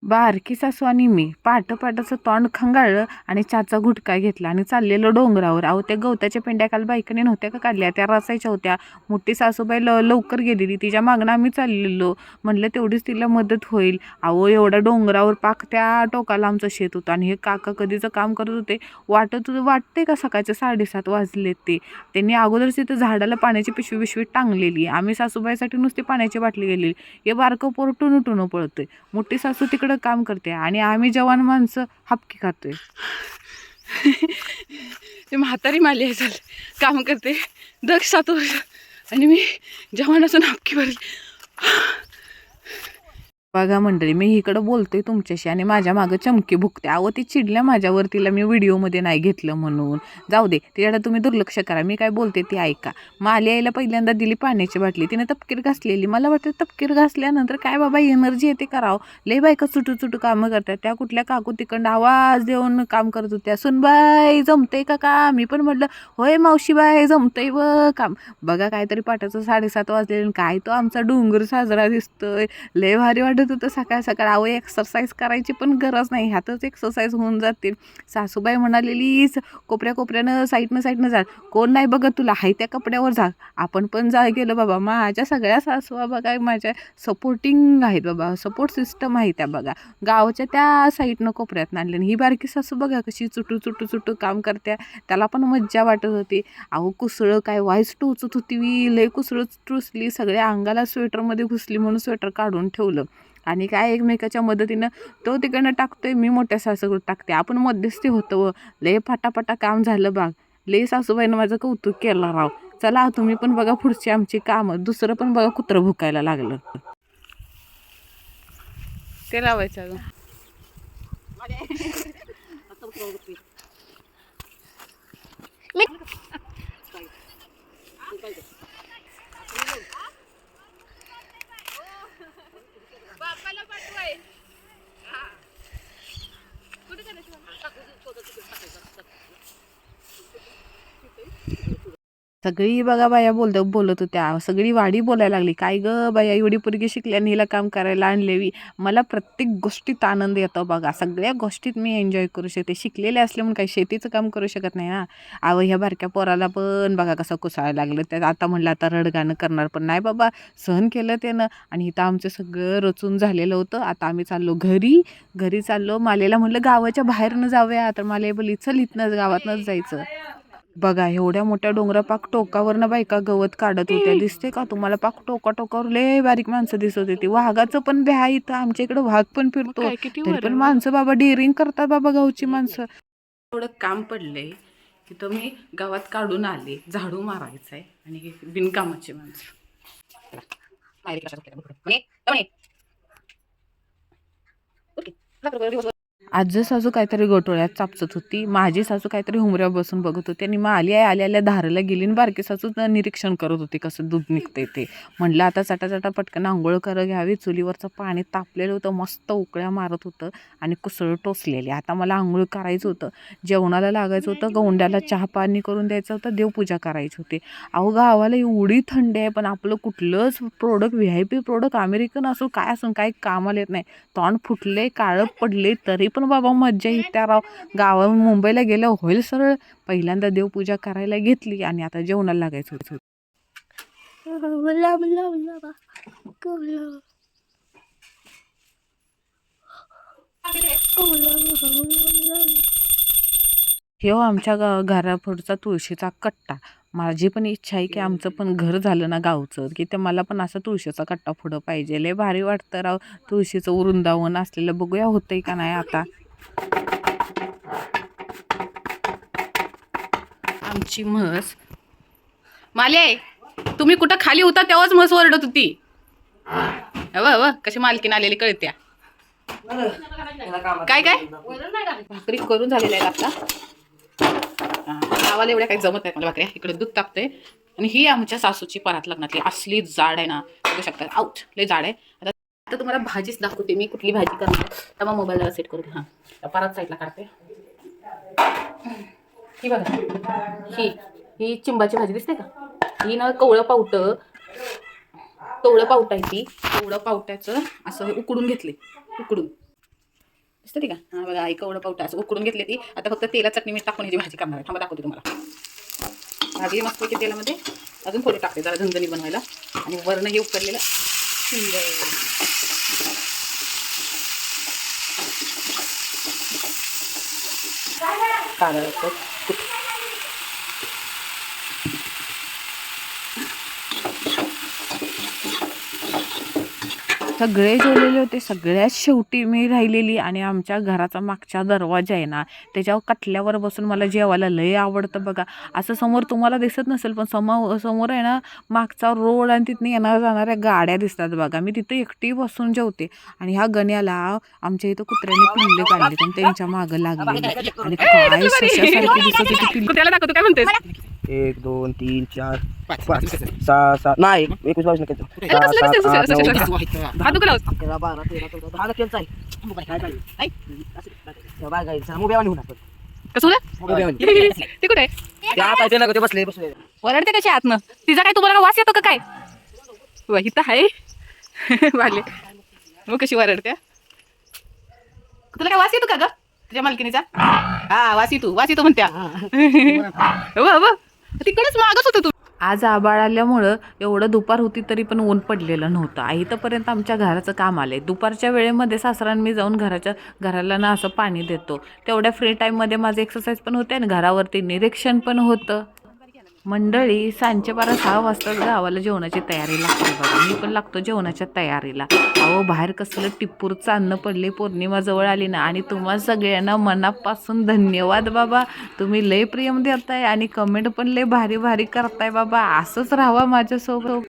बारकी सासू आणि मी पाटाचं तोंड खंगाळलं आणि चहाचा घुटका घेतला आणि चाललेलो डोंगरावर. अहो त्या गवताच्या पेंड्या काल बायकाने नव्हत्या का काढल्या, त्या रचायच्या होत्या. मोठी सासूबाई लवकर गेलेली, तिच्या मागणं आम्ही चाललेलो. म्हणलं तेवढीच तिला मदत होईल. अहो एवढ्या डोंगरावर पाक त्या टोकाला आमचं शेत होतं आणि हे काका कधीचं काम करत होते. वाटते का सकाळचे 7:30 वाजलेत ते. त्यांनी अगोदरच तिथं झाडाला पाण्याची पिशवी टांगलेली. आम्ही सासूबाईसाठी नुसती पाण्याची बाटली गेलेली. हे बारकं पोर टुनू पळतोय. मोठी सासू तिकडं काम करते आणि आम्ही जवान माणसं हपकी खातोय. ते म्हातारी माली आहे, चल काम करते 7 वर्ष आणि मी जवान असून हपकी भरली. बघा मंडळी, मी इकडं बोलतोय तुमच्याशी आणि माझ्या मागं चमकी भुकते. अहो ती चिडल्या माझ्यावर, तिला मी व्हिडिओमध्ये नाही घेतलं म्हणून. जाऊ दे, तिच्याकडे तुम्ही दुर्लक्ष करा, मी काय बोलते ती ऐका. माली आईला पहिल्यांदा दिली पाण्याची बाटली, तिने तपकीर घासलेली. मला वाटतं तपकीर घासल्यानंतर काय बाबा एनर्जी येते करावं. लय बायका चुटू कामं करतात. त्या कुठल्या काकू तिकडं आवाज देऊन काम करत होत्या, सुनबाई जमतंय का? मी पण म्हटलं होय मावशीबाई जमतंय व काम. बघा काहीतरी पाटाचं 7:30 वाजले, काय तो आमचा डोंगर साजरा दिसतोय. लय भारी वाटत होतं सकाळ. अहो एक्सरसाइज करायची पण गरज नाही, ह्यातच एक्सरसाइज होऊन जाते. सासूबाई म्हणालेली कोपऱ्यानं साईडनं जा, कोण नाही बघत तुला, हाय त्या कपड्यावर जा. आपण पण गेलो बाबा. माझ्या सगळ्या सासूवा बघा माझ्या सपोर्टिंग आहेत बाबा, सपोर्ट सिस्टम आहे त्या बघा. गावाच्या त्या साईडनं कोपऱ्यात आणले. ही बारकी सासू बघा कशी चुटू काम करत्या. त्याला पण मज्जा वाटत होती. अहो कुसळं काय वाईस टोचत होती, लय कुसळं टोचली. सगळ्या अंगाला स्वेटरमध्ये घुसली म्हणून स्वेटर काढून ठेवलं. आणि काय एकमेकाच्या मदतीनं तो तिकडनं टाकतोय, मी मोठ्या सासूकडे टाकते. आपण मध्यस्थी होतो व लय फटाफटा काम झालं बाग. लय सासूबाईनं माझं कौतुक केलं राव. चला तुम्ही पण बघा पुढची आमची कामं. दुसरं पण बघा कुत्रं भुकायला लागलं. ते लावायचं अगं. सगळी बघा बाया बोलत होत्या, सगळी वाडी बोलायला लागली. काय ग बाया एवढी पोरगी शिकल्याने हिला काम करायला आणलेवी. मला प्रत्येक गोष्टीत आनंद येतो बघा. सगळ्या गोष्टीत मी एन्जॉय करू शकते. शिकलेले असले म्हणून काही शेतीचं काम करू शकत नाही ना. अहो ह्या बारक्या पोराला पण बघा कसं कुसायला लागलं. त्यात आता म्हणलं आता रडगाणं करणार, पण नाही बाबा सहन केलं त्यानं. आणि इथं आमचं सगळं रचून झालेलं होतं. आता आम्ही चाललो घरी चाललो. मालेला म्हणलं गावाच्या बाहेरनं जाऊया, तर माले बोलली चल इथनंच गावातनंच जायचं. बघा एवढ्या मोठ्या डोंगरा पाक टोकावरनं बायका गवत काढत होत्या. दिसते का तुम्हाला? पाक टोकावर लय बारीक माणसं दिसत होती. वाघाचं पण भ्या इथं आमच्या इकडे वाघ पण फिरतो, तरी पण माणसं बाबा डेअरिंग करतात बाबा गावची माणसं. थोडं काम पडलंय तिथं, मी गावात काढून आले. झाडू मारायचंय आणि बिनकामाची माणसं. आजी सासू काहीतरी गोटोळ्यात चापचत होती, माझी सासू काहीतरी हुमऱ्या बसून बघत होती आणि मग आल्या धाराला गेली आणि बारकी सासू निरीक्षण करत होती कसं दूध निघतंय ते. म्हणलं आता चटा पटकन आंघोळ घ्यावी. चुलीवरचं पाणी तापलेलं होतं, मस्त उकळ्या मारत होतं आणि कुसळ टोचलेली. आता मला आंघोळ करायचं होतं, जेवणाला लागायचं होतं, गौंड्याला चहा पाणी करून द्यायचं होतं, देवपूजा करायची होती. अहो गावाला एवढी थंडी आहे, पण आपलं कुठलंच प्रोडक्ट VIP प्रोडक्ट अमेरिकन असो काय असून काही कामाला येत नाही. तोंड फुटले, काळं पडले, तरी पण बाबा मज्जा येत्या राव. मुंबईला गेलं होईल सरळ. पहिल्यांदा देवपूजा करायला घेतली आणि आता जेवणाला लागायचं होतं. हे आमच्या घरापुढचा तुळशीचा कट्टा. माझी पण इच्छा आहे की आमचं पण घर झालं ना गावचं, की ते मला पण असं तुळशीचा कट्टा पुढं पाहिजे. लय भारी वाटतं राव तुळशीचं वृंदावन असलेलं. बघूया होतंय का नाही आता. आमची म्हस माले, तुम्ही कुठं खाली होता तेव्हाच म्हस ओरडत होती. कशी मालकीन आलेली कळत्या. काय भाकरी करून झालेल्या आहेत आता. गावाला एवढ्या काही जमत नाही मला भाकऱ्या. इकडे दूध तापते आणि ही आमच्या सासूची परात लग्नातली असली जाड आहे ना, बघू शकता. आउट लय जाड आहे. आता तुम्हाला भाजीच दाखवते मी कुठली भाजी करणार. तेव्हा मोबाईलला सेट करू. हां परात साईडला काढते. ही बघा, ही चिंबाची भाजी दिसते का? ही ना कवळं पावटं आहे ती. कवळं पावट्याचं असं हे उकडून घेतले. दिसतं ते का? हां बघा आई कवडं पावटा असं उकडून घेतली ती. आता फक्त तेलात चटणी मीठ टाकून ह्याची भाजी करणार आहे. थांबा दाखवते तुम्हाला. भाजी मस्तपैकी तेलामध्ये अजून थोडी टाकते जरा झणझणीत बनवायला. आणि वरण हे उकडलेलं काढायचं सगळे जेवलेले होते. सगळ्यात शेवटी मी राहिलेली आणि आमच्या घराचा मागचा दरवाजा आहे ना त्याच्यावर कटल्यावर बसून मला जेवायला लय आवडतं बघा. असं समोर तुम्हाला दिसत नसेल पण समोर आहे ना मागचा रोड आणि तिथनं येणाऱ्या जाणाऱ्या गाड्या दिसतात बघा. मी तिथे एकटी बसून जेवते आणि ह्या गण्याला आमच्या इथं कुत्र्याने पिल्ले काढले आणि त्यांच्या मागं लागलेले आणि काय सशासारखी दिसत होती पिल्ले. त्याला दाखवतो काय म्हणते 1 2 3 4 5 6 7 नाही 21 22 नका ते कुठे बसले बसले वरडते कशी आतनं तिचा काय तुम्हाला वास येतो का काय इथं आहे वाले मग कशी वरडते तुला काय वास येतो का ग तुझ्या मालकीनीचा हा वास येतो म्हणत्या तिकडेच मागच होतं तू. आज आबाळ आल्यामुळं एवढं दुपार होती तरी पण ऊन पडलेलं नव्हतं. आई तोपर्यंत आमच्या घराचं काम आलंय. दुपारच्या वेळेमध्ये सासरान मी जाऊन घराला ना असं पाणी देतो. तेवढ्या फ्री टाईममध्ये माझं एक्सरसाइज पण होते आणि घरावरती निरीक्षण पण होतं. मंडळी सांजचे 6 वाजता गावाला जेवणाची तयारी लागते बघा. मी पण लागतो जेवणाच्या तयारीला. अहो बाहेर कसलं टिप्पूर चांदणं पडले. पौर्णिमा जवळ आली ना आणि तुम्हा सगळ्यांना मनापासून धन्यवाद बाबा. तुम्ही लय प्रेम देताय आणि कमेंट पण लय भारी भारी करताय बाबा. असंच राहावा माझ्यासोबत.